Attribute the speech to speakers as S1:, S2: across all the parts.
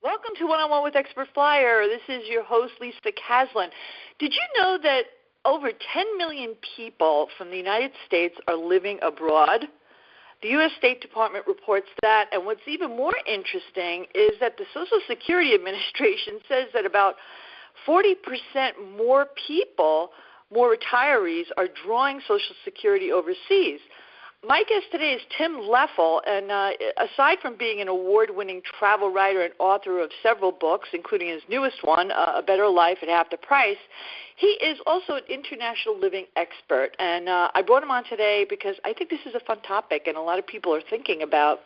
S1: Welcome to One-on-One with Expert Flyer. This is your host, Lisa Caslin. Did you know that over 10 million people from the United States are living abroad? The U.S. State Department reports that, and what's even more interesting is that the Social Security Administration says that about 40% more people, more retirees, are drawing Social Security overseas. My guest today is Tim Leffel, and aside from being an award-winning travel writer and author of several books, including his newest one, A Better Life at Half the Price, he is also an international living expert. And I brought him on today because I think this is a fun topic, and a lot of people are thinking about,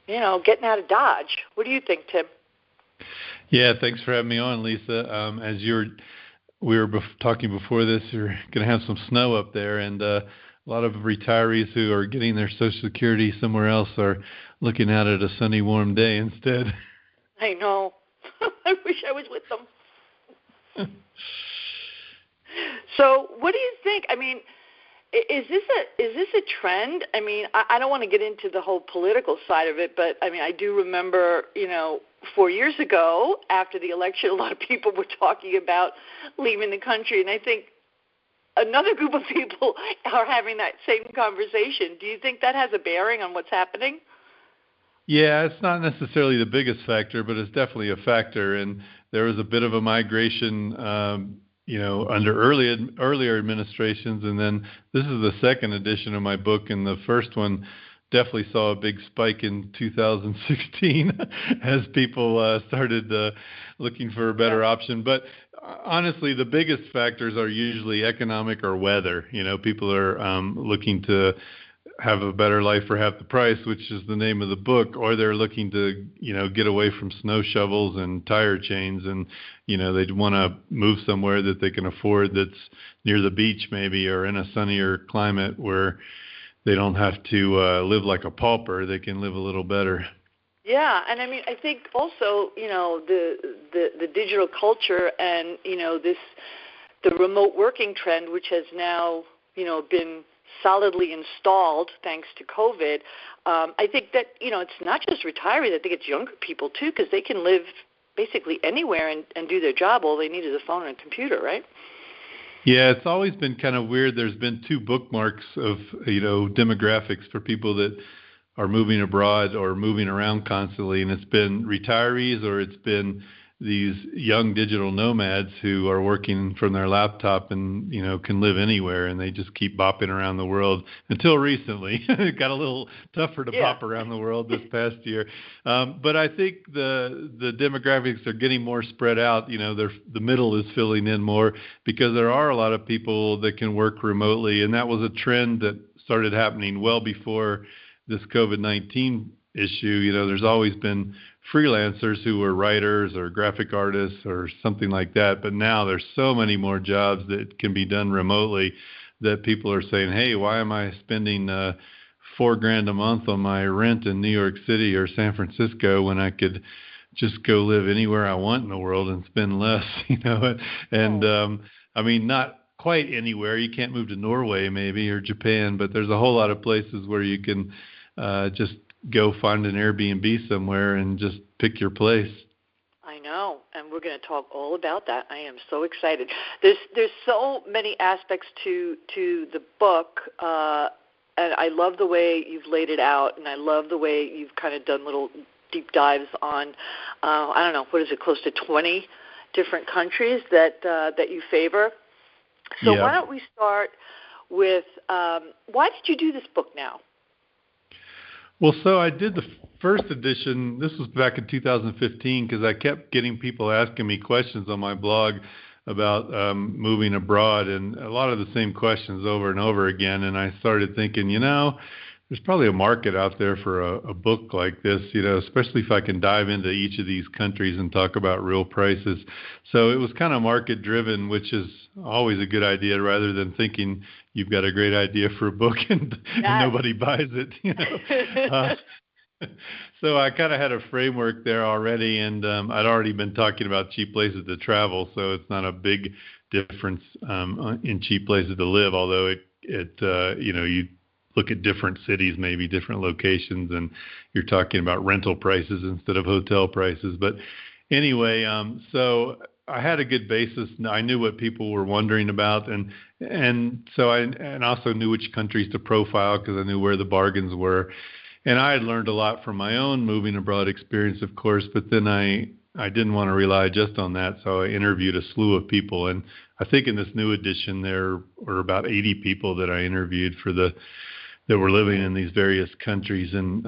S1: getting out of Dodge. What do you think, Tim?
S2: Yeah, thanks for having me on, Lisa. We were talking before this, you're going to have some snow up there, and a lot of retirees who are getting their Social Security somewhere else are looking out at a sunny, warm day instead.
S1: I know. I wish I was with them. So what do you think? I mean, is this a trend? I mean, I don't want to get into the whole political side of it, but, I mean, I do remember, 4 years ago after the election, a lot of people were talking about leaving the country, and I think another group of people are having that same conversation. Do you think that has a bearing on what's happening?
S2: Yeah, it's not necessarily the biggest factor, but it's definitely a factor. And there was a bit of a migration, under earlier administrations. And then this is the second edition of my book, and the first one definitely saw a big spike in 2016 as people started looking for a better option. But honestly, the biggest factors are usually economic or weather. People are looking to have a better life for half the price, which is the name of the book, or they're looking to, get away from snow shovels and tire chains, and, they'd want to move somewhere that they can afford that's near the beach maybe, or in a sunnier climate where they don't have to live like a pauper. They can live a little better.
S1: Yeah, and I mean, I think also, the digital culture and, the remote working trend, which has now, been solidly installed thanks to COVID. I think that, it's not just retirees. I think it's younger people, too, because they can live basically anywhere and do their job. All they need is a phone and a computer, right?
S2: Yeah, it's always been kind of weird. There's been two bookmarks of, demographics for people that are moving abroad or moving around constantly, and it's been retirees or it's been these young digital nomads who are working from their laptop and, can live anywhere, and they just keep bopping around the world until recently. It got a little tougher to bop around the world this past year. But I think the demographics are getting more spread out. The middle is filling in more because there are a lot of people that can work remotely, and that was a trend that started happening well before this COVID-19 issue. There's always been freelancers who were writers or graphic artists or something like that, but now there's so many more jobs that can be done remotely that people are saying, hey, why am I spending $4,000 a month on my rent in New York City or San Francisco when I could just go live anywhere I want in the world and spend less, and I mean, not quite anywhere. You can't move to Norway maybe or Japan, but there's a whole lot of places where you can just go find an Airbnb somewhere and just pick your place.
S1: I know, and we're going to talk all about that. I am so excited. There's so many aspects to the book, and I love the way you've laid it out, and I love the way you've kind of done little deep dives on, I don't know, what is it, close to 20 different countries that you favor. So why don't we start with, why did you do this book now?
S2: Well, so I did the first edition. This was back in 2015 because I kept getting people asking me questions on my blog about moving abroad, and a lot of the same questions over and over again. And I started thinking, there's probably a market out there for a book like this, especially if I can dive into each of these countries and talk about real prices. So it was kind of market driven, which is always a good idea rather than thinking you've got a great idea for a book and nobody buys it. So I kind of had a framework there already, and I'd already been talking about cheap places to travel, so it's not a big difference in cheap places to live, although you look at different cities, maybe different locations, and you're talking about rental prices instead of hotel prices. But anyway, so I had a good basis. I knew what people were wondering about, and so I also knew which countries to profile because I knew where the bargains were. And I had learned a lot from my own moving abroad experience, of course, but then I didn't want to rely just on that, so I interviewed a slew of people. And I think in this new edition, there were about 80 people that I interviewed that were living in these various countries. And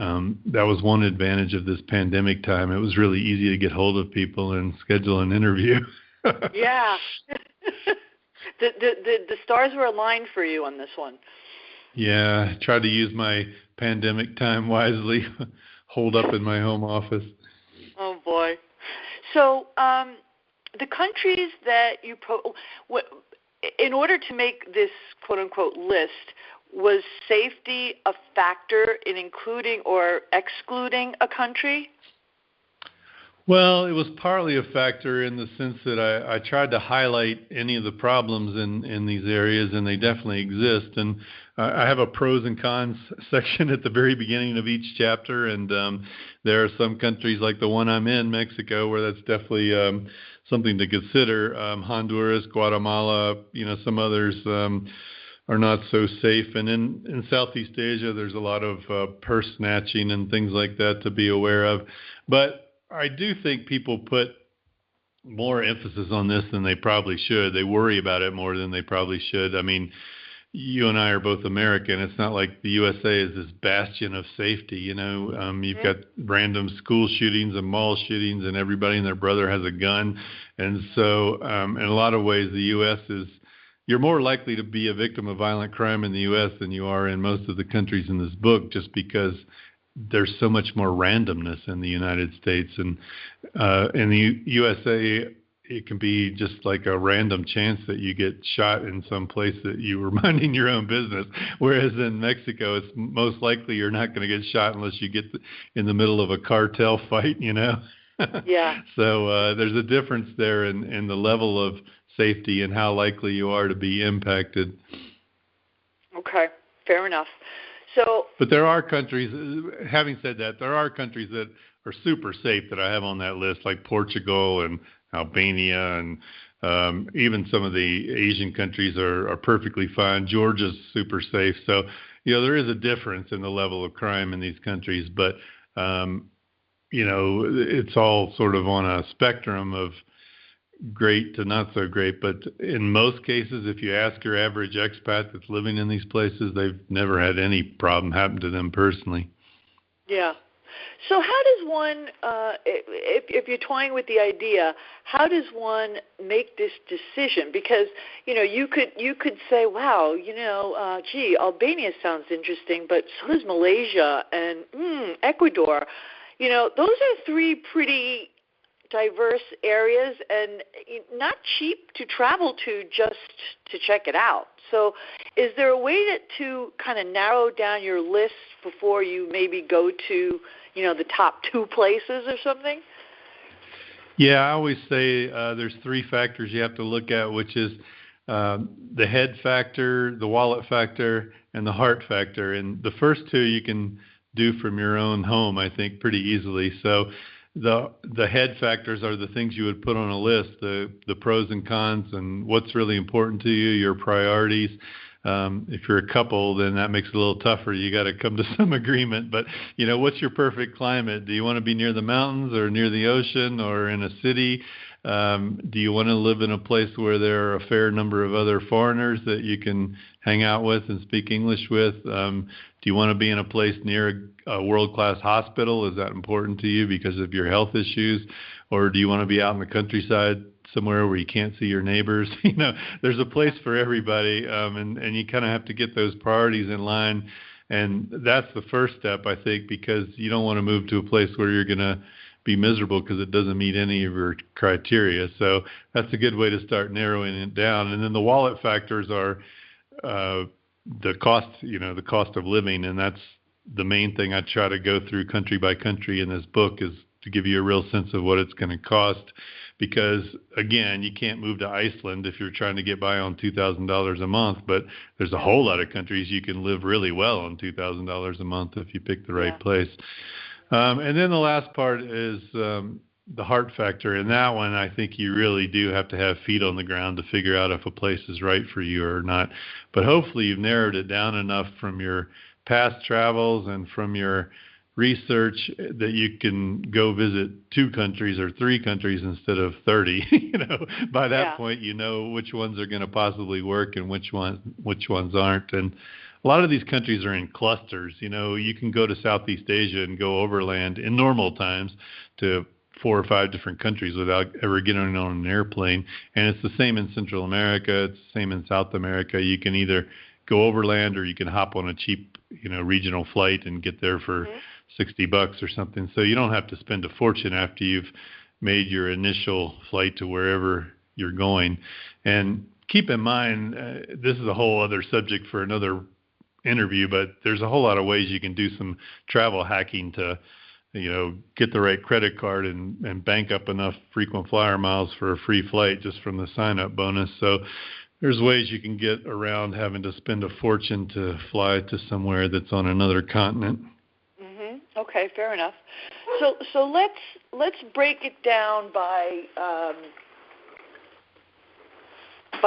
S2: that was one advantage of this pandemic time. It was really easy to get hold of people and schedule an interview.
S1: Yeah. The stars were aligned for you on this one.
S2: Yeah, I tried to use my pandemic time wisely, holed up in my home office.
S1: Oh, boy. So the countries that you in order to make this quote-unquote list, was safety a factor in including or excluding a country?
S2: Well, it was partly a factor in the sense that I tried to highlight any of the problems in these areas, and they definitely exist. And I have a pros and cons section at the very beginning of each chapter, and there are some countries like the one I'm in, Mexico, where that's definitely something to consider. Honduras, Guatemala, some others are not so safe. And in Southeast Asia, there's a lot of purse snatching and things like that to be aware of. But I do think people put more emphasis on this than they probably should. They worry about it more than they probably should. I mean, you and I are both American. It's not like the USA is this bastion of safety. You've got random school shootings and mall shootings, and everybody and their brother has a gun. And so in a lot of ways, the U.S. you're more likely to be a victim of violent crime in the U.S. than you are in most of the countries in this book, just because there's so much more randomness in the United States. And in the USA, it can be just like a random chance that you get shot in some place that you were minding your own business. Whereas in Mexico, it's most likely you're not going to get shot unless you get in the middle of a cartel fight,
S1: Yeah.
S2: So there's a difference there in the level of safety and how likely you are to be impacted.
S1: Okay, fair enough.
S2: But there are countries, having said that, there are countries that are super safe that I have on that list, like Portugal and Albania, and even some of the Asian countries are perfectly fine. Georgia's super safe. So, there is a difference in the level of crime in these countries, but, it's all sort of on a spectrum of great to not so great. But in most cases, if you ask your average expat that's living in these places, they've never had any problem happen to them personally.
S1: Yeah. So how does one, if you're toying with the idea, how does one make this decision? Because, you could say, wow, gee, Albania sounds interesting, but so does Malaysia and Ecuador. Those are three pretty diverse areas and not cheap to travel to just to check it out. So is there a way to kind of narrow down your list before you maybe go to, the top two places or something?
S2: Yeah, I always say there's three factors you have to look at, which is the head factor, the wallet factor, and the heart factor. And the first two you can do from your own home, I think, pretty easily. So the head factors are the things you would put on a list, the pros and cons and what's really important to you, your priorities. If you're a couple, then that makes it a little tougher. You got to come to some agreement. But, what's your perfect climate? Do you want to be near the mountains or near the ocean or in a city? Do you want to live in a place where there are a fair number of other foreigners that you can hang out with and speak English with? Do you want to be in a place near a world-class hospital? Is that important to you because of your health issues? Or do you want to be out in the countryside somewhere where you can't see your neighbors? There's a place for everybody, and you kind of have to get those priorities in line. And that's the first step, I think, because you don't want to move to a place where you're going to be miserable because it doesn't meet any of your criteria. So that's a good way to start narrowing it down. And then the wallet factors are the cost, the cost of living. And that's the main thing I try to go through country by country in this book is to give you a real sense of what it's going to cost. Because, again, you can't move to Iceland if you're trying to get by on $2,000 a month, but there's a whole lot of countries you can live really well on $2,000 a month if you pick the right place. And then the last part is the heart factor. And that one, I think you really do have to have feet on the ground to figure out if a place is right for you or not. But hopefully you've narrowed it down enough from your past travels and from your research that you can go visit 2 countries or 3 countries instead of 30. By that point, you know which ones are going to possibly work and which ones aren't. And a lot of these countries are in clusters. You can go to Southeast Asia and go overland in normal times to 4 or 5 different countries without ever getting on an airplane. And it's the same in Central America. It's the same in South America. You can either go overland or you can hop on a cheap, regional flight and get there for $60 or something. So you don't have to spend a fortune after you've made your initial flight to wherever you're going. And keep in mind, this is a whole other subject for another interview, but there's a whole lot of ways you can do some travel hacking to, get the right credit card and bank up enough frequent flyer miles for a free flight just from the sign-up bonus. So there's ways you can get around having to spend a fortune to fly to somewhere that's on another continent.
S1: Okay, fair enough. So let's break it down by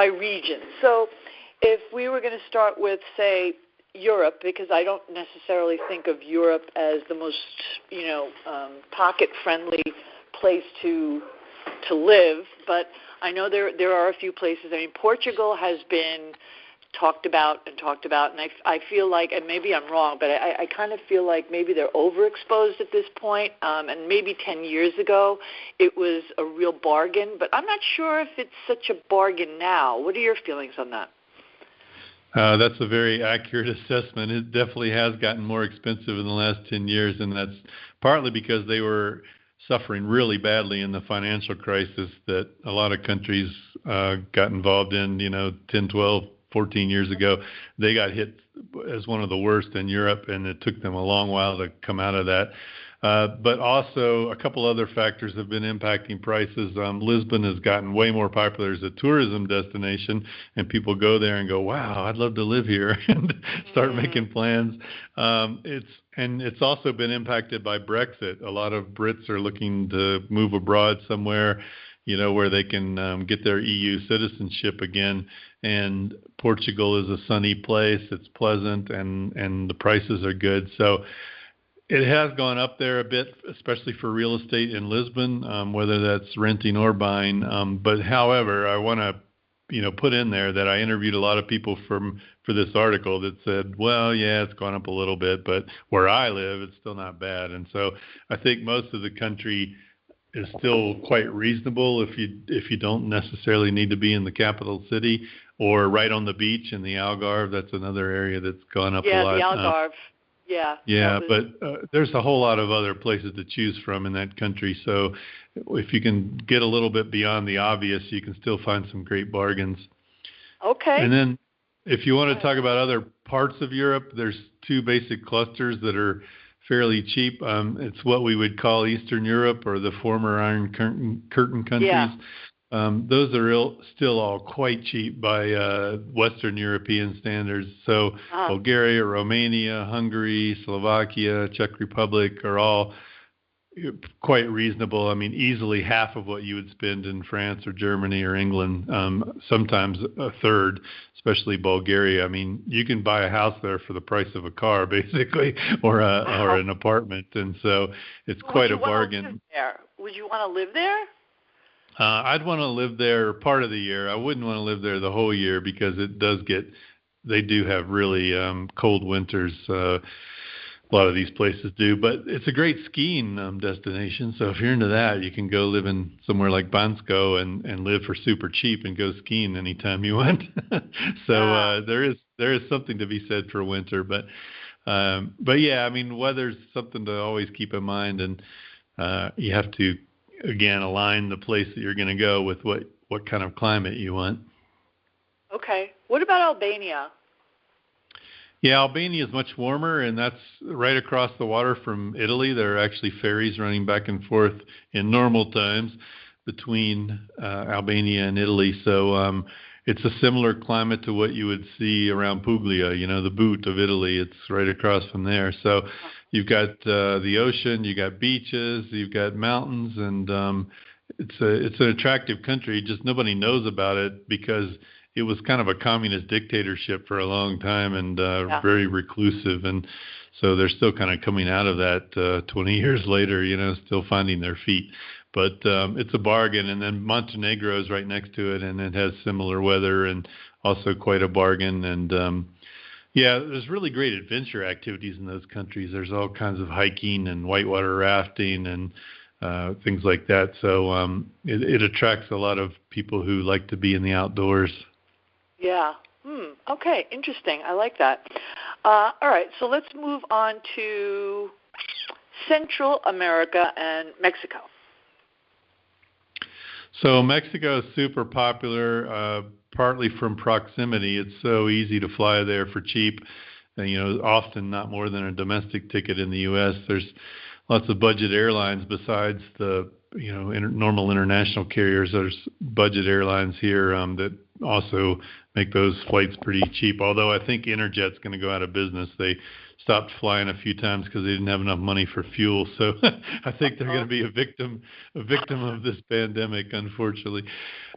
S1: region. So if we were going to start with, say, Europe, because I don't necessarily think of Europe as the most, pocket-friendly place to live, but I know there are a few places. I mean, Portugal has been talked about, and I feel like, and maybe I'm wrong, but I kind of feel like maybe they're overexposed at this point, and maybe 10 years ago it was a real bargain, but I'm not sure if it's such a bargain now. What are your feelings on that?
S2: That's a very accurate assessment. It definitely has gotten more expensive in the last 10 years, and that's partly because they were suffering really badly in the financial crisis that a lot of countries got involved in, 10, 12, 14 years ago. They got hit as one of the worst in Europe, and it took them a long while to come out of that. But also a couple other factors have been impacting prices. Lisbon has gotten way more popular as a tourism destination, and people go there and go, wow, I'd love to live here, and start making plans. It's also been impacted by Brexit. A lot of Brits are looking to move abroad somewhere, where they can get their EU citizenship again. And Portugal is a sunny place. It's pleasant, and the prices are good. So it has gone up there a bit, especially for real estate in Lisbon, whether that's renting or buying. But however, I want to, put in there that I interviewed a lot of people for this article that said, well, yeah, it's gone up a little bit, but where I live, it's still not bad. And so I think most of the country is still quite reasonable if you don't necessarily need to be in the capital city or right on the beach in the Algarve. That's another area that's gone up a lot.
S1: Yeah, the Algarve.
S2: Yeah, but there's a whole lot of other places to choose from in that country. So if you can get a little bit beyond the obvious, you can still find some great bargains.
S1: Okay.
S2: And then if you want to talk about other parts of Europe, there's 2 basic clusters that are fairly cheap. It's what we would call Eastern Europe, or the former Iron Curtain countries.
S1: Yeah.
S2: Those are still all quite cheap by Western European standards. So Bulgaria, Romania, Hungary, Slovakia, Czech Republic are all quite reasonable. I mean, easily half of what you would spend in France or Germany or England, sometimes a third, especially Bulgaria. I mean, you can buy a house there for the price of a car, basically, or an apartment. And so it's quite a bargain.
S1: Would you want to live there?
S2: I'd want to live there part of the year. I wouldn't want to live there the whole year because they do have really cold winters. A lot of these places do, but it's a great skiing destination. So if you're into that, you can go live in somewhere like Bansko and live for super cheap and go skiing anytime you want. So there is something to be said for winter, but yeah, I mean, weather's something to always keep in mind, and you have to, again, align the place that you're going to go with what kind of climate you want.
S1: Okay. What about Albania?
S2: Yeah, Albania is much warmer, and that's right across the water from Italy. There are actually ferries running back and forth in normal times between Albania and Italy. So it's a similar climate to what you would see around Puglia, the boot of Italy. It's right across from there. So you've got the ocean, you got beaches, you've got mountains, and it's an attractive country. Just nobody knows about it because it was kind of a communist dictatorship for a long time and very reclusive. And so they're still kind of coming out of that 20 years later, still finding their feet. But it's a bargain. And then Montenegro is right next to it, and it has similar weather and also quite a bargain. And there's really great adventure activities in those countries. There's all kinds of hiking and whitewater rafting and things like that. So it attracts a lot of people who like to be in the outdoors.
S1: Yeah. Okay. Interesting. I like that. All right. So let's move on to Central America and Mexico.
S2: So Mexico is super popular, partly from proximity. It's so easy to fly there for cheap. Often not more than a domestic ticket in the U.S. There's lots of budget airlines besides the normal international carriers. There's budget airlines here that also make those flights pretty cheap. Although I think Interjet's going to go out of business. They stopped flying a few times because they didn't have enough money for fuel. So I think they're going to be a victim of this pandemic, unfortunately.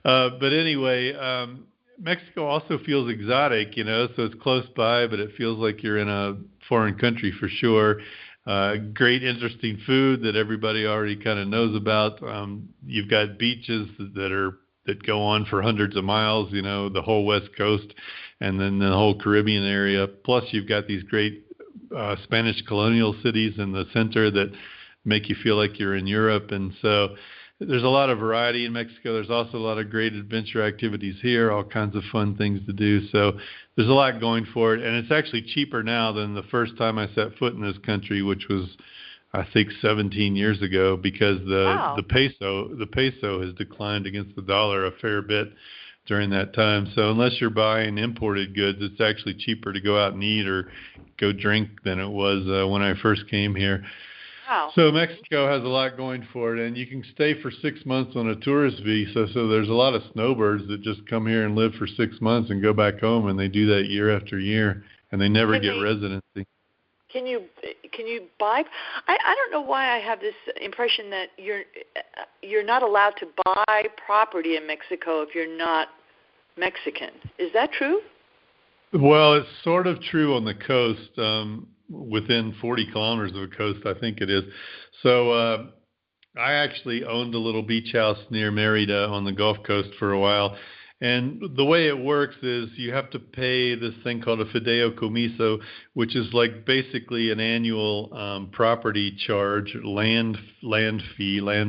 S2: But anyway, Mexico also feels exotic, so it's close by, but it feels like you're in a foreign country for sure. Great, interesting food that everybody already kind of knows about. You've got beaches that go on for hundreds of miles, the whole West Coast and then the whole Caribbean area. Plus, you've got these great Spanish colonial cities in the center that make you feel like you're in Europe. And so there's a lot of variety in Mexico. There's also a lot of great adventure activities here, all kinds of fun things to do. So there's a lot going for it. And it's actually cheaper now than the first time I set foot in this country, which was, I think, 17 years ago, because the peso has declined against the dollar a fair bit during that time. So unless you're buying imported goods, it's actually cheaper to go out and eat or go drink than it was when I first came here.
S1: Wow.
S2: So Mexico has a lot going for it, and you can stay for 6 months on a tourist visa. So there's a lot of snowbirds that just come here and live for 6 months and go back home, and they do that year after year, and they never get residency.
S1: Can you buy? I don't know why I have this impression that you're not allowed to buy property in Mexico if you're not Mexican. Is that true?
S2: Well, it's sort of true on the coast. Within 40 kilometers of the coast, I think it is. So I actually owned a little beach house near Mérida on the Gulf Coast for a while. And the way it works is you have to pay this thing called a fideicomiso, which is like basically an annual property charge, land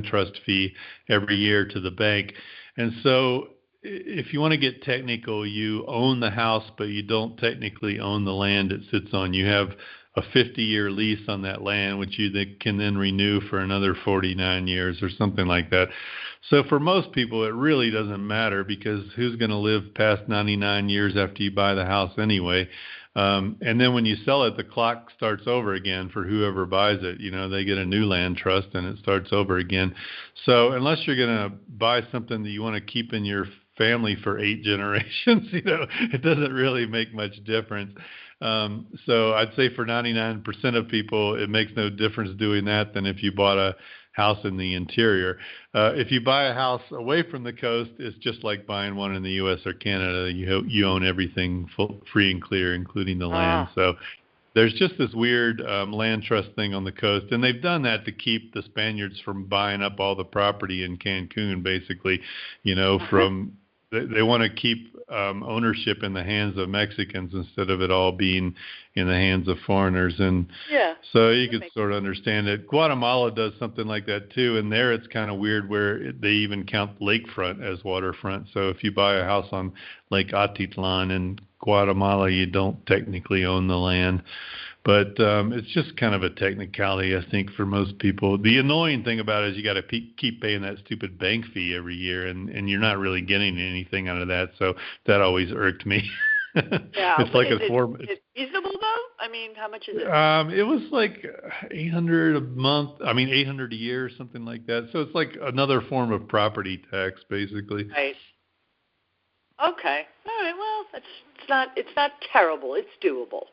S2: trust fee every year to the bank. And so if you want to get technical, you own the house, but you don't technically own the land it sits on. You have a 50-year lease on that land, which you can then renew for another 49 years or something like that. So for most people, it really doesn't matter, because who's going to live past 99 years after you buy the house anyway? And then when you sell it, the clock starts over again for whoever buys it. They get a new land trust and it starts over again. So unless you're going to buy something that you want to keep in your family for 8 generations, it doesn't really make much difference. So I'd say for 99% of people, it makes no difference doing that than if you bought a house in the interior. If you buy a house away from the coast, it's just like buying one in the U.S. or Canada. You own everything free and clear, including the land. So there's just this weird land trust thing on the coast, and they've done that to keep the Spaniards from buying up all the property in Cancun, basically, from... They want to keep ownership in the hands of Mexicans instead of it all being in the hands of foreigners. And so you could sort of understand it. Guatemala does something like that too. And there it's kind of weird where they even count lakefront as waterfront. So if you buy a house on Lake Atitlan in Guatemala, you don't technically own the land. But it's just kind of a technicality, I think, for most people. The annoying thing about it is you got to keep paying that stupid bank fee every year, and you're not really getting anything out of that. So that always irked me.
S1: Yeah.
S2: It's like
S1: Is
S2: a form.
S1: is it reasonable though? I mean, how much is it?
S2: It was like 800 a month. I mean, 800 a year, or something like that. So it's like another form of property tax, basically.
S1: Right. Okay. All right. Well, it's not terrible. It's doable.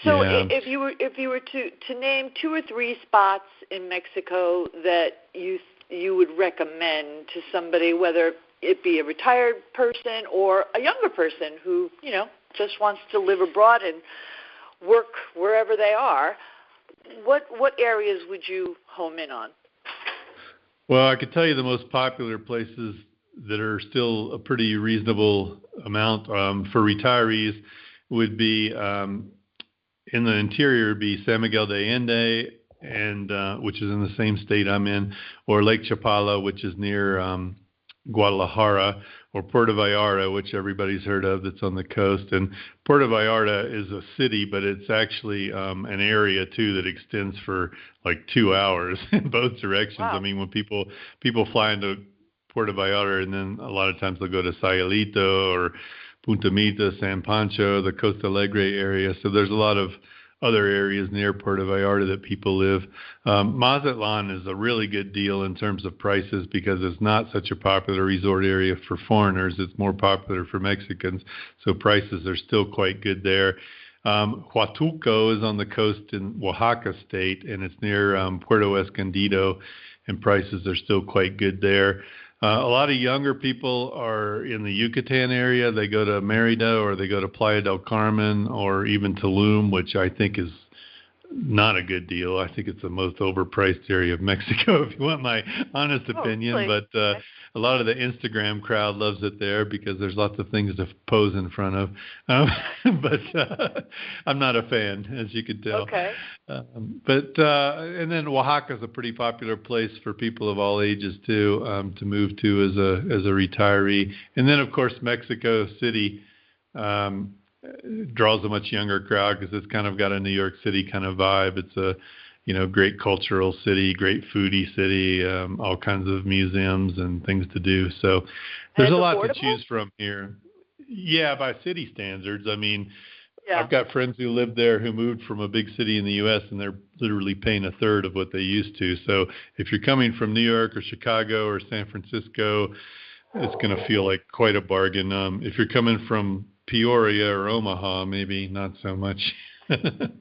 S1: So
S2: Yeah.
S1: if you were to name 2 or 3 spots in Mexico that you would recommend to somebody, whether it be a retired person or a younger person who just wants to live abroad and work wherever they are, what areas would you home in on?
S2: Well, I could tell you the most popular places that are still a pretty reasonable amount for retirees would be in the interior would be San Miguel de Allende, and which is in the same state I'm in, or Lake Chapala, which is near Guadalajara, or Puerto Vallarta, which everybody's heard of, that's on the coast. And Puerto Vallarta is a city, but it's actually an area too that extends for like 2 hours in both directions.
S1: Wow.
S2: I mean, when people fly into Puerto Vallarta, and then a lot of times they'll go to Sayulito or Punta Mita, San Pancho, the Costa Alegre area. So there's a lot of other areas near Puerto Vallarta that people live. Mazatlan is a really good deal in terms of prices because it's not such a popular resort area for foreigners. It's more popular for Mexicans, so prices are still quite good there. Huatulco is on the coast in Oaxaca state, and it's near Puerto Escondido, and prices are still quite good there. A lot of younger people are in the Yucatan area. They go to Merida, or they go to Playa del Carmen, or even Tulum, which I think is not a good deal. I think it's the most overpriced area of Mexico, if you want my honest opinion.
S1: Really?
S2: But a lot of the Instagram crowd loves it there because there's lots of things to pose in front of. But I'm not a fan, as you can tell.
S1: Okay.
S2: And then Oaxaca is a pretty popular place for people of all ages too, to move to as a retiree. And then of course Mexico City draws a much younger crowd because it's kind of got a New York City kind of vibe. It's a great cultural city, great foodie city, all kinds of museums and things to do. So there's a lot to choose from here. Yeah, by city standards. I mean, yeah. I've got friends who live there who moved from a big city in the U.S. and they're literally paying a third of what they used to. So if you're coming from New York or Chicago or San Francisco, it's going to feel like quite a bargain. If you're coming from Peoria or Omaha, maybe not so much. But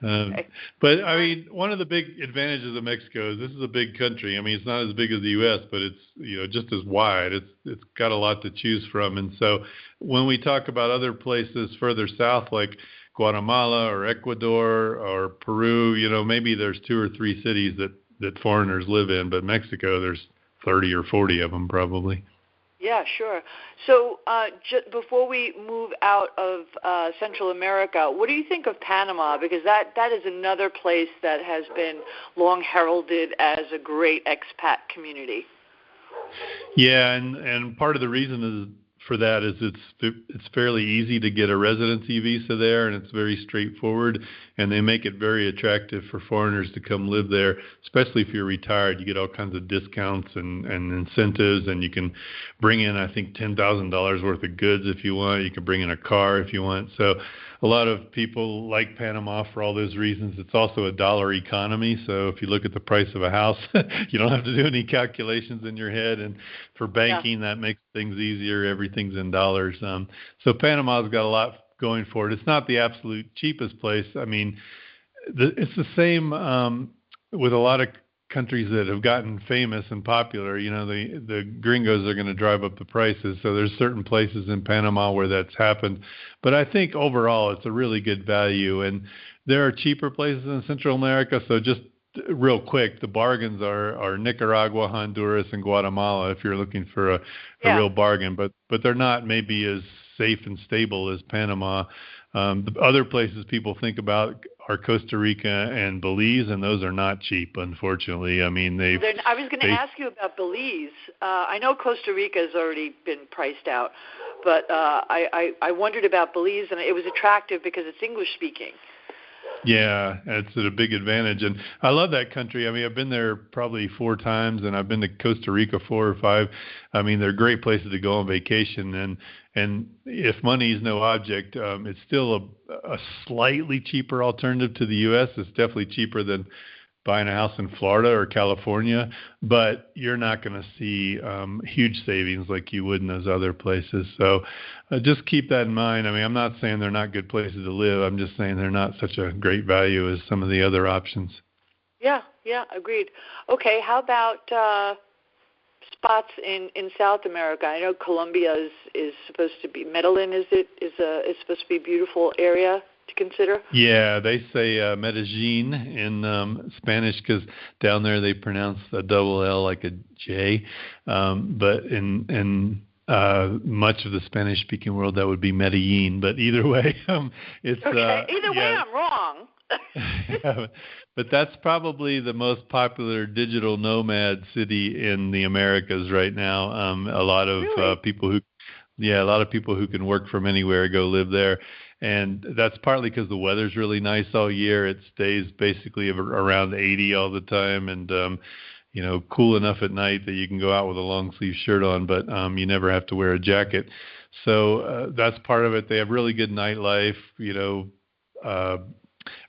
S2: I mean, one of the big advantages of Mexico is this is a big country. I mean, it's not as big as the U.S., but it's just as wide. It's got a lot to choose from. And so when we talk about other places further south, like Guatemala or Ecuador or Peru, maybe there's 2 or 3 cities that foreigners live in, but Mexico, there's 30 or 40 of them probably.
S1: Yeah, sure. So before we move out of Central America, what do you think of Panama? Because that is another place that has been long heralded as a great expat community.
S2: Yeah, and part of the reason for that is it's fairly easy to get a residency visa there, and it's very straightforward, and they make it very attractive for foreigners to come live there, especially if you're retired. You get all kinds of discounts and incentives, and you can bring in, I think, $10,000 worth of goods if you want. You can bring in a car if you want. So a lot of people like Panama for all those reasons. It's also a dollar economy, so if you look at the price of a house, you don't have to do any calculations in your head, and for banking, that makes things easier. Everything's in dollars. So Panama's got a lot going for it. It's not the absolute cheapest place. I mean, it's the same with a lot of countries that have gotten famous and popular. The gringos are going to drive up the prices. So there's certain places in Panama where that's happened. But I think overall it's a really good value. And there are cheaper places in Central America. So just real quick, the bargains are Nicaragua, Honduras, and Guatemala if you're looking for a real bargain. But they're not maybe as safe and stable as Panama. The other places people think about are Costa Rica and Belize, and those are not cheap, unfortunately. I mean,
S1: I was going to ask you about Belize. I know Costa Rica has already been priced out, but I wondered about Belize, and it was attractive because it's English speaking.
S2: Yeah, it's a big advantage, and I love that country. I mean, I've been there probably 4 times, and I've been to Costa Rica 4 or 5. I mean, they're great places to go on vacation, And if money is no object, it's still a slightly cheaper alternative to the U.S. It's definitely cheaper than buying a house in Florida or California, but you're not going to see huge savings like you would in those other places. So just keep that in mind. I mean, I'm not saying they're not good places to live. I'm just saying they're not such a great value as some of the other options.
S1: Yeah, agreed. Okay, how about spots in South America? I know Colombia is supposed to be, Medellin is supposed to be a beautiful area to consider?
S2: Yeah, they say Medellin in Spanish because down there they pronounce a double L like a J. But in much of the Spanish-speaking world, that would be Medellin. But either way, it's
S1: okay. Either way, I'm wrong.
S2: yeah, but that's probably the most popular digital nomad city in the Americas right now. A lot of
S1: really?
S2: a lot of people who can work from anywhere go live there. And that's partly because the weather's really nice all year. It stays basically around 80 all the time and, cool enough at night that you can go out with a long sleeve shirt on, but you never have to wear a jacket. So that's part of it. They have really good nightlife,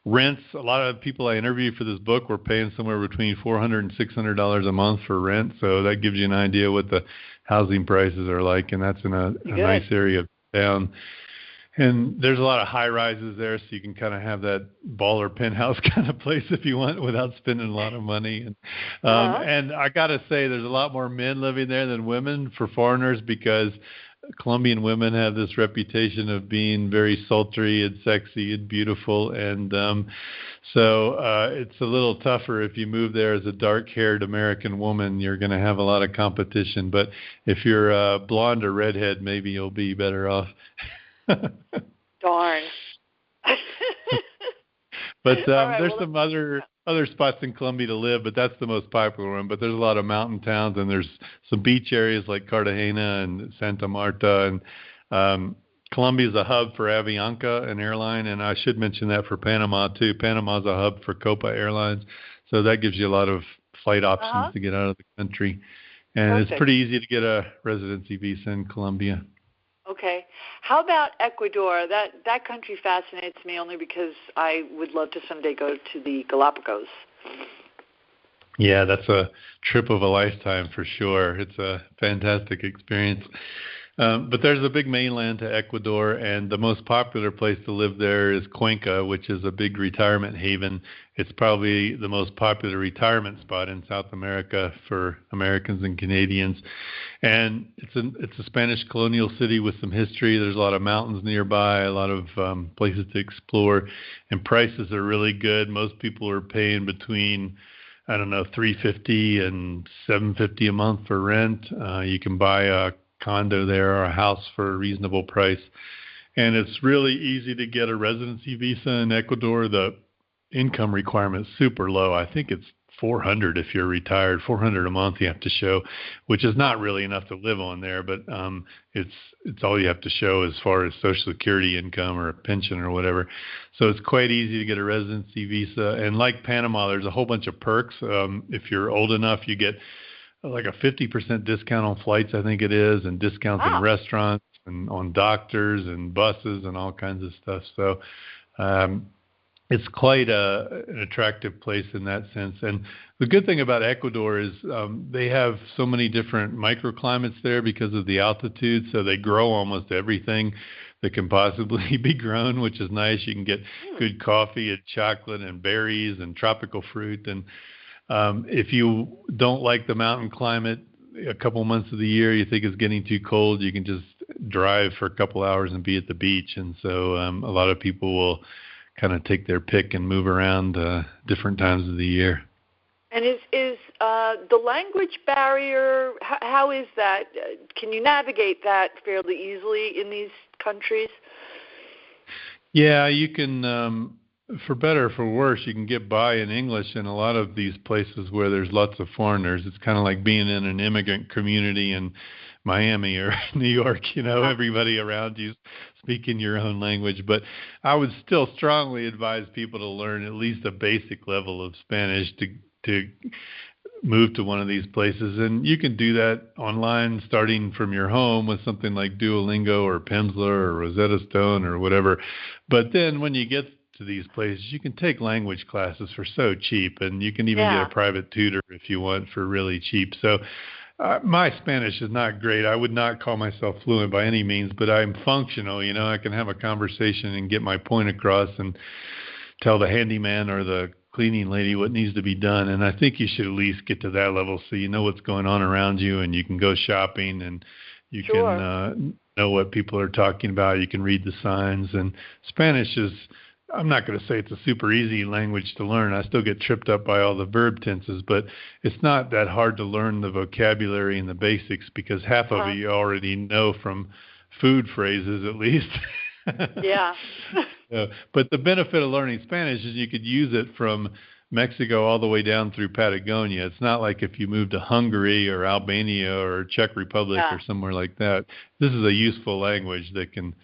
S2: rents. A lot of people I interviewed for this book were paying somewhere between $400 and $600 a month for rent. So that gives you an idea what the housing prices are like, and that's in a nice area of town. And there's a lot of high rises there, so you can kind of have that baller penthouse kind of place if you want without spending a lot of money. And I got to say, there's a lot more men living there than women for foreigners because Colombian women have this reputation of being very sultry and sexy and beautiful. And so it's a little tougher if you move there as a dark-haired American woman. You're going to have a lot of competition. But if you're blonde or redhead, maybe you'll be better off.
S1: Darn.
S2: But there's some other spots in Colombia to live, but that's the most popular one. But there's a lot of mountain towns, and there's some beach areas like Cartagena and Santa Marta. And Colombia is a hub for Avianca, an airline, and I should mention that for Panama, too. Panama is a hub for Copa Airlines, so that gives you a lot of flight options to get out of the country. And It's pretty easy to get a residency visa in Colombia.
S1: Okay. How about Ecuador? That country fascinates me only because I would love to someday go to the Galapagos.
S2: Yeah, that's a trip of a lifetime for sure. It's a fantastic experience. But there's a big mainland to Ecuador, and the most popular place to live there is Cuenca, which is a big retirement haven. It's probably the most popular retirement spot in South America for Americans and Canadians. And it's a Spanish colonial city with some history. There's a lot of mountains nearby, a lot of places to explore, and prices are really good. Most people are paying between $350 and $750 a month for rent. You can buy a condo there or a house for a reasonable price. And it's really easy to get a residency visa in Ecuador. The income requirement is super low. I think it's $400 if you're retired. $400 a month you have to show, which is not really enough to live on there, but it's all you have to show as far as Social Security income or a pension or whatever. So it's quite easy to get a residency visa. And like Panama, there's a whole bunch of perks. If you're old enough, you get like a 50% discount on flights, I think it is, and discounts in restaurants and on doctors and buses and all kinds of stuff. So it's quite an attractive place in that sense. And the good thing about Ecuador is they have so many different microclimates there because of the altitude. So they grow almost everything that can possibly be grown, which is nice. You can get good coffee and chocolate and berries and tropical fruit. And if you don't like the mountain climate a couple months of the year, you think it's getting too cold, you can just drive for a couple hours and be at the beach. And so a lot of people will kind of take their pick and move around different times of the year.
S1: And is the language barrier, how is that? Can you navigate that fairly easily in these countries?
S2: Yeah, you can, for better or for worse, you can get by in English in a lot of these places where there's lots of foreigners. It's kind of like being in an immigrant community in Miami or New York, everybody around you speaking your own language. But I would still strongly advise people to learn at least a basic level of Spanish to move to one of these places. And you can do that online starting from your home with something like Duolingo or Pimsleur or Rosetta Stone or whatever. But then when you get to these places, you can take language classes for so cheap, and you can even get a private tutor if you want for really cheap. So my Spanish is not great. I would not call myself fluent by any means, but I'm functional. I can have a conversation and get my point across and tell the handyman or the cleaning lady what needs to be done. And I think you should at least get to that level so you know what's going on around you, and you can go shopping, and you can know what people are talking about. You can read the signs. And Spanish is, I'm not going to say it's a super easy language to learn. I still get tripped up by all the verb tenses, but it's not that hard to learn the vocabulary and the basics, because half of it you already know from food phrases at least.
S1: Yeah.
S2: But the benefit of learning Spanish is you could use it from Mexico all the way down through Patagonia. It's not like if you move to Hungary or Albania or Czech Republic or somewhere like that. This is a useful language that can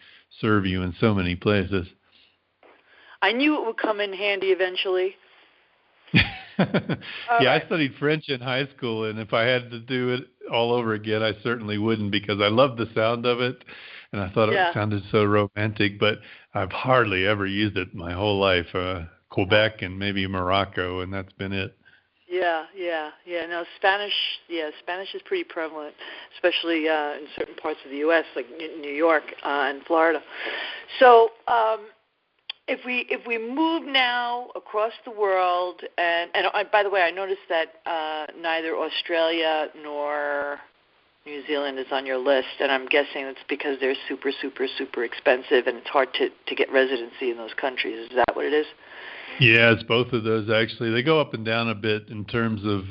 S2: serve you in so many places.
S1: I knew it would come in handy eventually.
S2: I studied French in high school, and if I had to do it all over again, I certainly wouldn't, because I loved the sound of it, and I thought it sounded so romantic, but I've hardly ever used it my whole life. Quebec and maybe Morocco, and that's been it.
S1: Yeah. No, Spanish is pretty prevalent, especially in certain parts of the U.S., like New York and Florida. So if we move now across the world, and by the way, I noticed that neither Australia nor New Zealand is on your list, and I'm guessing it's because they're super, super, super expensive, and it's hard to get residency in those countries. Is that what it is?
S2: Yeah, it's both of those, actually. They go up and down a bit in terms of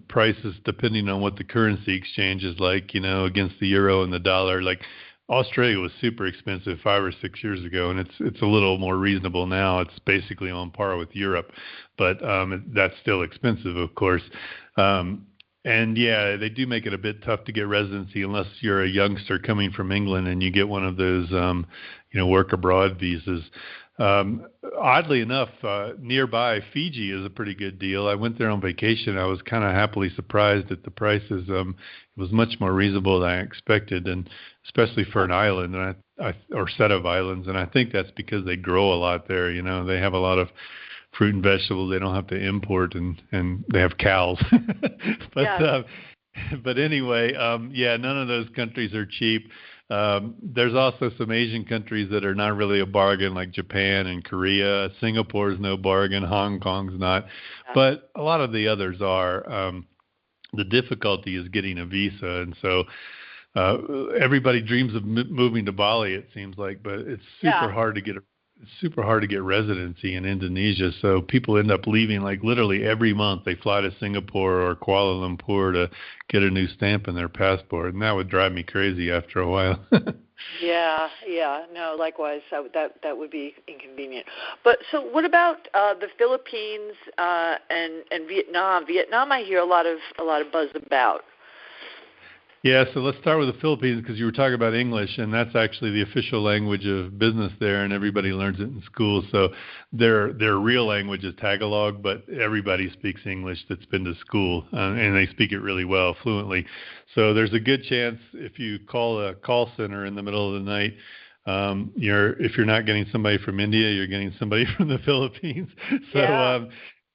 S2: prices depending on what the currency exchange is like, against the euro and the dollar. Like Australia was super expensive 5 or 6 years ago, and it's a little more reasonable now. It's basically on par with Europe, but that's still expensive, of course. And they do make it a bit tough to get residency unless you're a youngster coming from England and you get one of those, work abroad visas. Oddly enough, nearby Fiji is a pretty good deal. I went there on vacation. I was kind of happily surprised at the prices. It was much more reasonable than I expected, and especially for an island or set of islands. And I think that's because they grow a lot there. They have a lot of fruit and vegetables they don't have to import, and they have cows. But anyway, none of those countries are cheap. There's also some Asian countries that are not really a bargain, like Japan and Korea. Singapore is no bargain. Hong Kong's not. But a lot of the others are. The difficulty is getting a visa, and so everybody dreams of moving to Bali, it seems like, but it's super hard to get residency in Indonesia. So people end up leaving like literally every month. They fly to Singapore or Kuala Lumpur to get a new stamp in their passport, and that would drive me crazy after a while. No, likewise, that would be inconvenient. But so what about the Philippines and Vietnam? Vietnam, I hear a lot of buzz about. Yeah, so let's start with the Philippines, because you were talking about English, and that's actually the official language of business there, and everybody learns it in school. So their real language is Tagalog, but everybody speaks English that's been to school, and they speak it really well, fluently. So there's a good chance if you call a call center in the middle of the night, if you're not getting somebody from India, you're getting somebody from the Philippines. So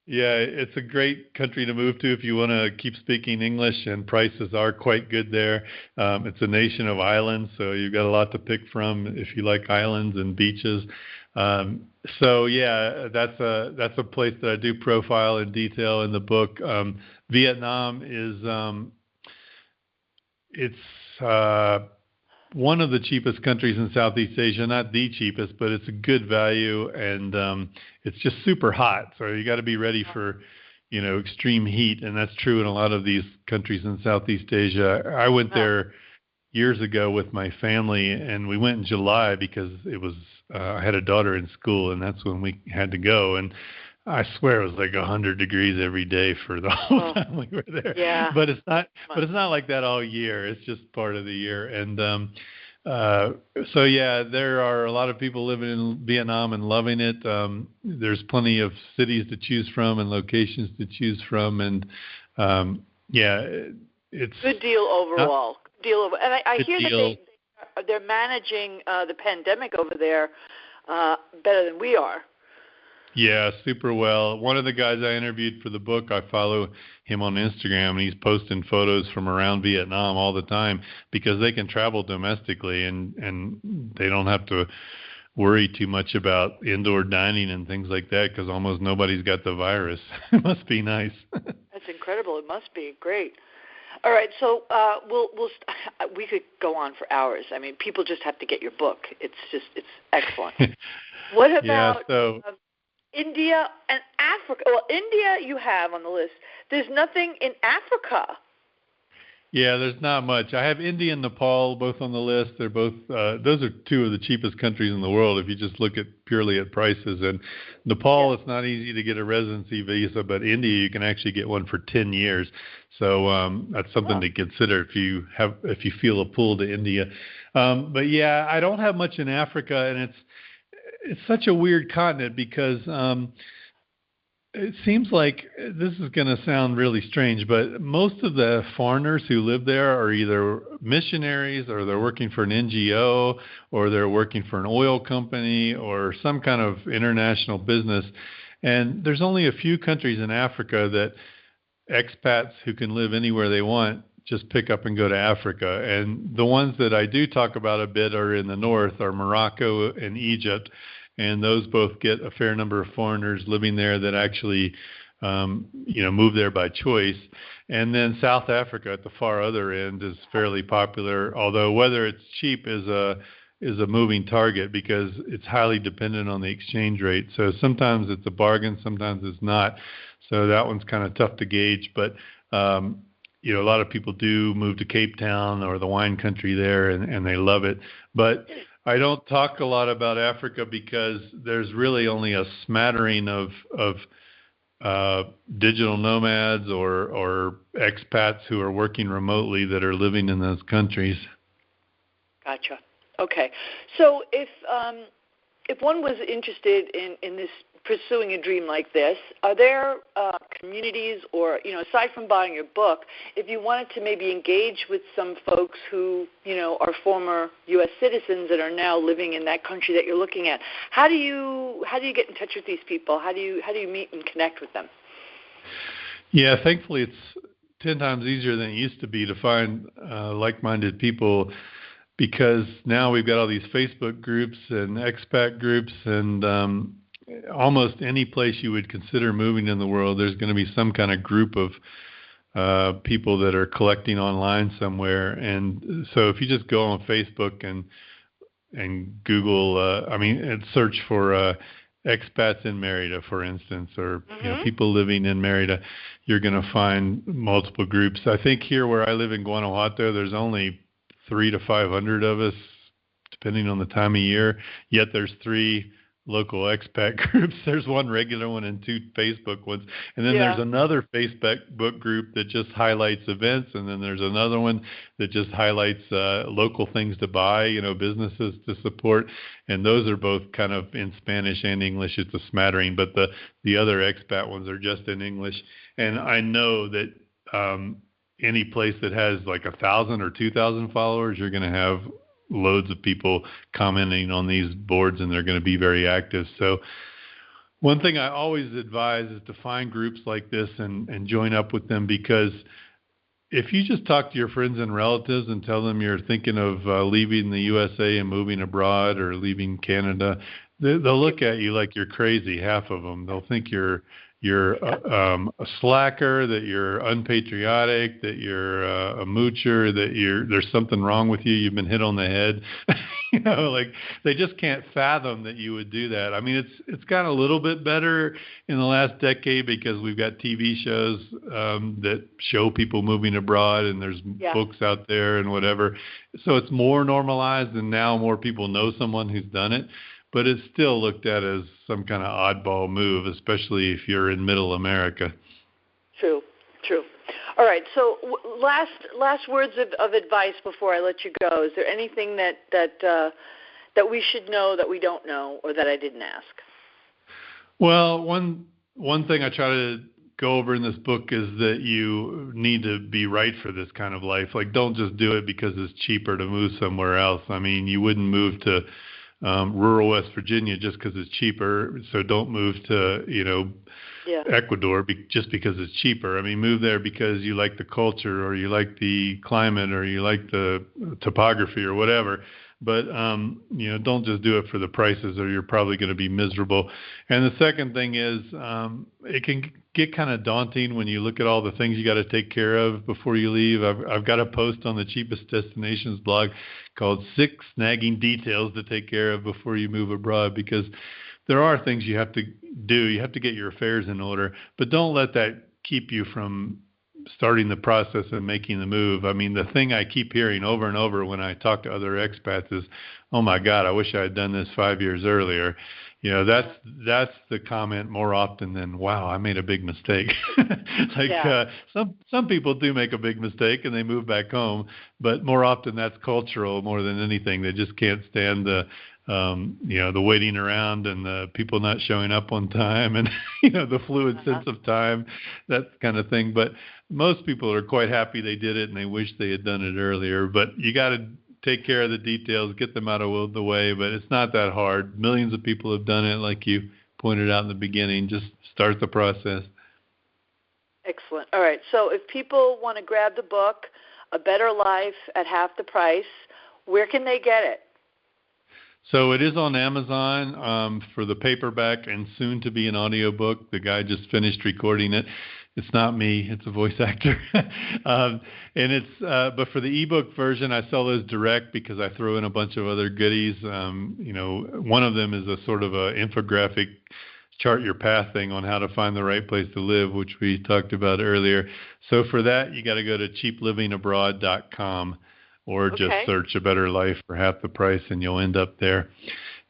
S2: it's a great country to move to if you want to keep speaking English, and prices are quite good there. It's a nation of islands, so you've got a lot to pick from if you like islands and beaches. That's a place that I do profile in detail in the book. Vietnam is one of the cheapest countries in Southeast Asia, not the cheapest, but it's a good value, and it's just super hot. So you got to be ready for, extreme heat, and that's true in a lot of these countries in Southeast Asia. I went there years ago with my family, and we went in July because it was I had a daughter in school, and that's when we had to go. And I swear it was like 100 degrees every day for the whole time we were there. Yeah. But it's not like that all year. It's just part of the year. And there are a lot of people living in Vietnam and loving it. There's plenty of cities to choose from and locations to choose from, and Yeah, it's
S1: good deal overall. And I hear
S2: deal.
S1: that they're managing the pandemic over there better than we are.
S2: Yeah, super well. One of the guys I interviewed for the book, I follow him on Instagram, and he's posting photos from around Vietnam all the time because they can travel domestically and they don't have to worry too much about indoor dining and things like that because almost nobody's got the virus. It must be nice.
S1: That's incredible. It must be great. All right, so we could go on for hours. I mean, people just have to get your book. It's excellent. What about India and Africa? Well, India you have on the list. There's nothing in Africa.
S2: Yeah, there's not much. I have India and Nepal both on the list. They're both those are two of the cheapest countries in the world if you just look at purely at prices. And Nepal, it's not easy to get a residency visa, but India you can actually get one for 10 years. So that's something to consider if you feel a pull to India. But yeah, I don't have much in Africa, and it's such a weird continent because it seems like this is going to sound really strange, but most of the foreigners who live there are either missionaries or they're working for an NGO or they're working for an oil company or some kind of international business. And there's only a few countries in Africa that expats who can live anywhere they want just pick up and go to Africa. And the ones that I do talk about a bit are in the north, are Morocco and Egypt. And those both get a fair number of foreigners living there that actually, move there by choice. And then South Africa at the far other end is fairly popular, although whether it's cheap is a moving target because it's highly dependent on the exchange rate. So sometimes it's a bargain, sometimes it's not. So that one's kind of tough to gauge. But, a lot of people do move to Cape Town or the wine country there, and they love it. But I don't talk a lot about Africa because there's really only a smattering of digital nomads or expats who are working remotely that are living in those countries.
S1: Gotcha. Okay. So if one was interested in this, pursuing a dream like this, are there communities or, aside from buying your book, if you wanted to maybe engage with some folks who, are former U.S. citizens that are now living in that country that you're looking at, how do you get in touch with these people? How do you meet and connect with them?
S2: Yeah, thankfully it's 10 times easier than it used to be to find like-minded people because now we've got all these Facebook groups and expat groups and almost any place you would consider moving in the world, there's going to be some kind of group of people that are collecting online somewhere. And so if you just go on Facebook and Google, and search for expats in Merida, for instance, or people living in Merida, you're going to find multiple groups. I think here where I live in Guanajuato, there's only 300 to 500 of us, depending on the time of year. Yet there's 3 local expat groups. There's one regular one and 2 Facebook ones. And then there's another Facebook group that just highlights events. And then there's another one that just highlights local things to buy, businesses to support. And those are both kind of in Spanish and English. It's a smattering, but the other expat ones are just in English. And I know that any place that has like 1,000 or 2,000 followers, you're going to have loads of people commenting on these boards, and they're going to be very active. So one thing I always advise is to find groups like this and join up with them, because if you just talk to your friends and relatives and tell them you're thinking of leaving the USA and moving abroad or leaving Canada, they'll look at you like you're crazy, half of them. They'll think you're a slacker, that you're unpatriotic, that you're a moocher, that there's something wrong with you. You've been hit on the head. Like they just can't fathom that you would do that. I mean, it's gotten a little bit better in the last decade because we've got TV shows that show people moving abroad, and there's books out there and whatever. So it's more normalized, and now more people know someone who's done it. But it's still looked at as some kind of oddball move, especially if you're in Middle America.
S1: True. All right. So last words of advice before I let you go. Is there anything that we should know that we don't know or that I didn't ask?
S2: Well, one thing I try to go over in this book is that you need to be right for this kind of life. Like, don't just do it because it's cheaper to move somewhere else. I mean, you wouldn't move to rural West Virginia just because it's cheaper. So don't move to, Ecuador just because it's cheaper. I mean, move there because you like the culture or you like the climate or you like the topography or whatever. But, don't just do it for the prices or you're probably going to be miserable. And the second thing is it can get kind of daunting when you look at all the things you got to take care of before you leave. I've got a post on the Cheapest Destinations blog called 6 Snagging Details to Take Care of Before You Move Abroad, because there are things you have to do. You have to get your affairs in order, but don't let that keep you from starting the process and making the move. I mean, the thing I keep hearing over and over when I talk to other expats is, "Oh my God, I wish I had done this 5 years earlier." That's the comment more often than, "Wow, I made a big mistake." Some people do make a big mistake and they move back home, but more often that's cultural more than anything. They just can't stand the waiting around and the people not showing up on time and, the fluid sense of time, that kind of thing. But most people are quite happy they did it and they wish they had done it earlier. But you got to take care of the details, get them out of the way. But it's not that hard. Millions of people have done it, like you pointed out in the beginning. Just start the process.
S1: Excellent. All right. So if people want to grab the book, A Better Life at Half the Price, where can they get it?
S2: So it is on Amazon for the paperback and soon to be an audiobook. The guy just finished recording it. It's not me. It's a voice actor. And but for the ebook version, I sell those direct because I throw in a bunch of other goodies. One of them is a sort of a infographic chart your path thing on how to find the right place to live, which we talked about earlier. So for that, you got to go to cheaplivingabroad.com. Or just search A Better Life for half the price, and you'll end up there.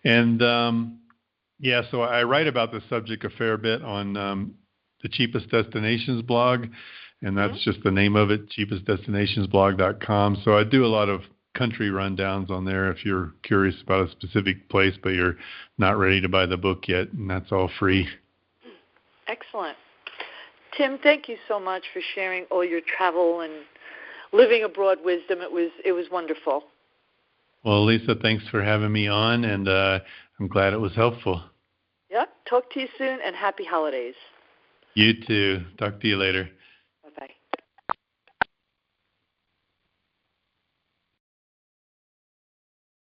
S2: And, so I write about this subject a fair bit on the Cheapest Destinations blog, and that's just the name of it, cheapestdestinationsblog.com. So I do a lot of country rundowns on there if you're curious about a specific place, but you're not ready to buy the book yet, and that's all free.
S1: Excellent. Tim, thank you so much for sharing all your travel and living abroad wisdom. It was wonderful.
S2: Well, Lisa, thanks for having me on, and I'm glad it was helpful.
S1: Yep. Talk to you soon, and happy holidays.
S2: You too. Talk to you later.